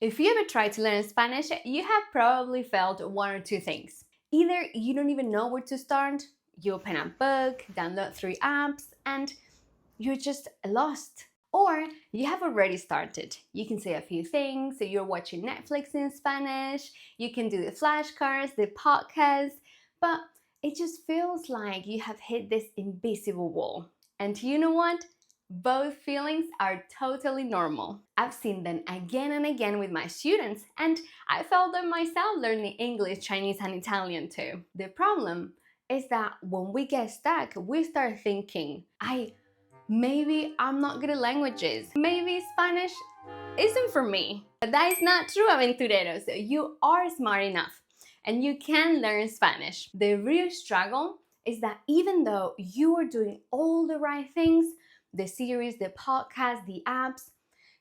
If you ever tried to learn Spanish, you have probably felt one or two things. Either you don't even know where to start, you open a book, download 3 apps, and you're just lost. Or you have already started. You can say a few things, so you're watching Netflix in Spanish, you can do the flashcards, the podcasts, but it just feels like you have hit this invisible wall. And you know what? Both feelings are totally normal. I've seen them again and again with my students, and I felt them myself learning English, Chinese, and Italian too. The problem is that when we get stuck, we start thinking, maybe I'm not good at languages. Maybe Spanish isn't for me. But that is not true, aventureros. You are smart enough and you can learn Spanish. The real struggle is that even though you are doing all the right things, the series, the podcast, the apps,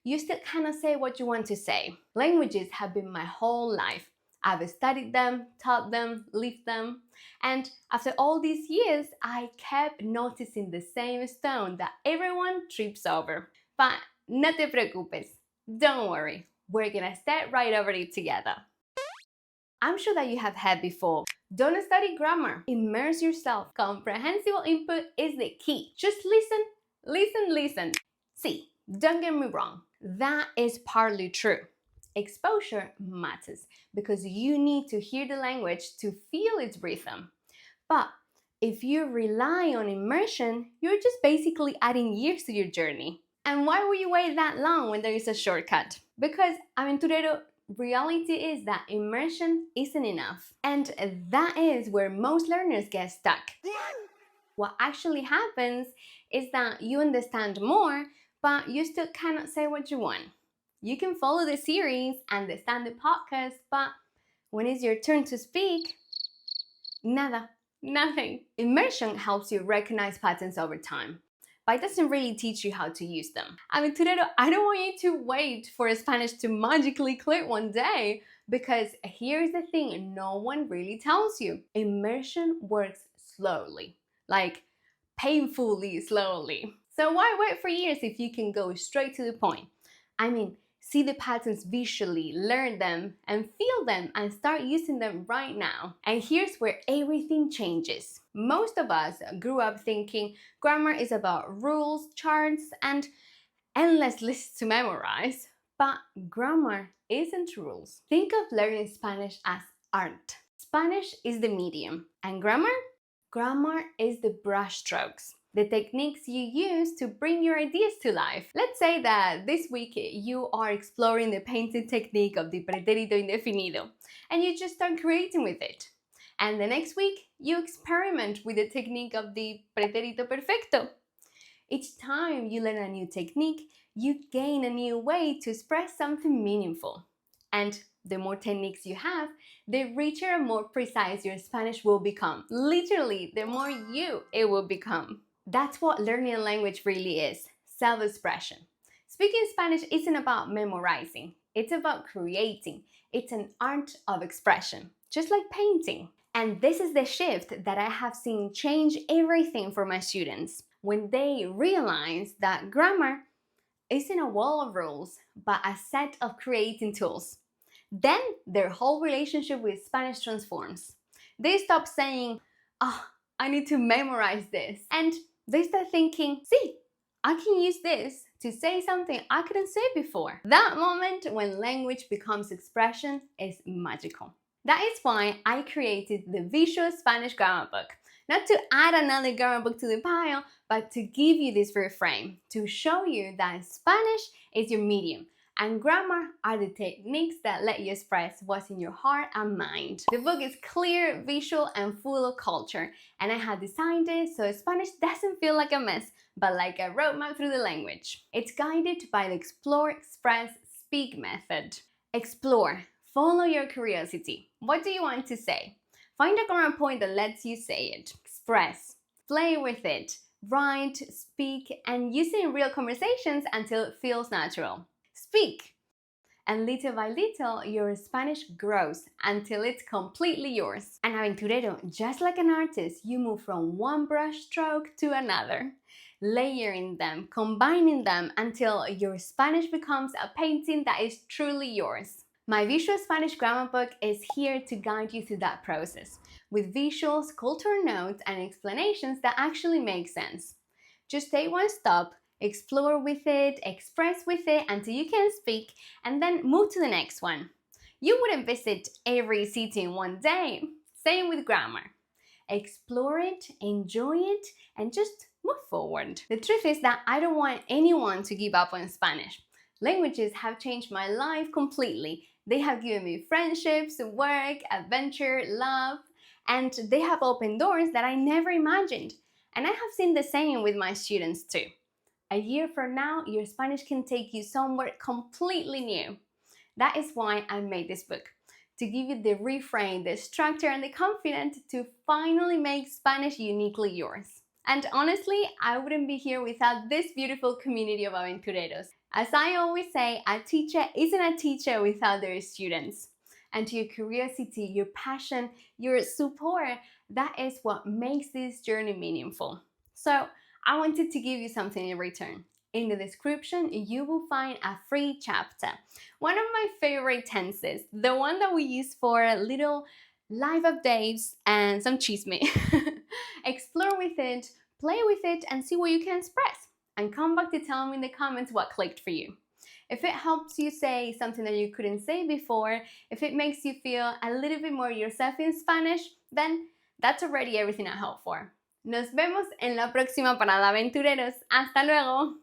you still cannot say what you want to say. Languages have been my whole life. I've studied them, taught them, lived them, and after all these years, I kept noticing the same stone that everyone trips over. But no te preocupes, don't worry, we're gonna step right over it together. I'm sure that you have heard before, don't study grammar, immerse yourself. Comprehensible input is the key. Just listen, listen, listen. See, don't get me wrong, that is partly true. Exposure matters because you need to hear the language to feel its rhythm. But if you rely on immersion, you're just basically adding years to your journey. And why would you wait that long when there is a shortcut? Because, aventurero, reality is that immersion isn't enough. And that is where most learners get stuck. What actually happens is that you understand more, but you still cannot say what you want. You can follow the series, understand the podcast, but when it's your turn to speak, nada, nothing. Immersion helps you recognize patterns over time, but it doesn't really teach you how to use them. Aventurero, I don't want you to wait for Spanish to magically click one day, because here's the thing no one really tells you. Immersion works slowly, like painfully slowly. So why wait for years if you can go straight to the point? I mean, see the patterns visually, learn them, and feel them, and start using them right now. And here's where everything changes. Most of us grew up thinking grammar is about rules, charts, and endless lists to memorize. But grammar isn't rules. Think of learning Spanish as art. Spanish is the medium, and grammar? Grammar is the brushstrokes, the techniques you use to bring your ideas to life. Let's say that this week you are exploring the painting technique of the pretérito indefinido, and you just start creating with it. And the next week, you experiment with the technique of the pretérito perfecto. Each time you learn a new technique, you gain a new way to express something meaningful. And the more techniques you have, the richer and more precise your Spanish will become. Literally, the more you it will become. That's what learning a language really is, self-expression. Speaking Spanish isn't about memorizing, it's about creating. It's an art of expression, just like painting. And this is the shift that I have seen change everything for my students. When they realize that grammar isn't a wall of rules, but a set of creating tools, then their whole relationship with Spanish transforms. They stop saying, oh, I need to memorize this. And they start thinking, see, I can use this to say something I couldn't say before. That moment when language becomes expression is magical. That is why I created the Visual Spanish Grammar Book. Not to add another grammar book to the pile, but to give you this reframe, to show you that Spanish is your medium, and grammar are the techniques that let you express what's in your heart and mind. The book is clear, visual, and full of culture, and I have designed it so Spanish doesn't feel like a mess, but like a roadmap through the language. It's guided by the Explore, Express, Speak method. Explore. Follow your curiosity. What do you want to say? Find a grammar point that lets you say it. Express. Play with it. Write, speak, and use it in real conversations until it feels natural. Speak. And little by little, your Spanish grows until it's completely yours. And aventurero, just like an artist, you move from one brush stroke to another. layering them, combining them until your Spanish becomes a painting that is truly yours. My Visual Spanish Grammar book is here to guide you through that process, with visuals, cultural notes, and explanations that actually make sense. Just take one stop, explore with it, express with it until you can speak, and then move to the next one. You wouldn't visit every city in one day. Same with grammar. Explore it, enjoy it, and just move forward. The truth is that I don't want anyone to give up on Spanish. Languages have changed my life completely. They have given me friendships, work, adventure, love, and they have opened doors that I never imagined. And I have seen the same with my students too. A year from now, your Spanish can take you somewhere completely new. That is why I made this book, to give you the refrain, the structure, and the confidence to finally make Spanish uniquely yours. And honestly, I wouldn't be here without this beautiful community of aventureros. As I always say, a teacher isn't a teacher without their students. And to your curiosity, your passion, your support, that is what makes this journey meaningful. So I wanted to give you something in return. In the description, you will find a free chapter. One of my favorite tenses, the one that we use for little live updates and some chisme. Explore with it, play with it, and see what you can express. And come back to tell me in the comments what clicked for you. If it helps you say something that you couldn't say before, if it makes you feel a little bit more yourself in Spanish, then that's already everything I hope for. Nos vemos en la próxima parada, aventureros. ¡Hasta luego!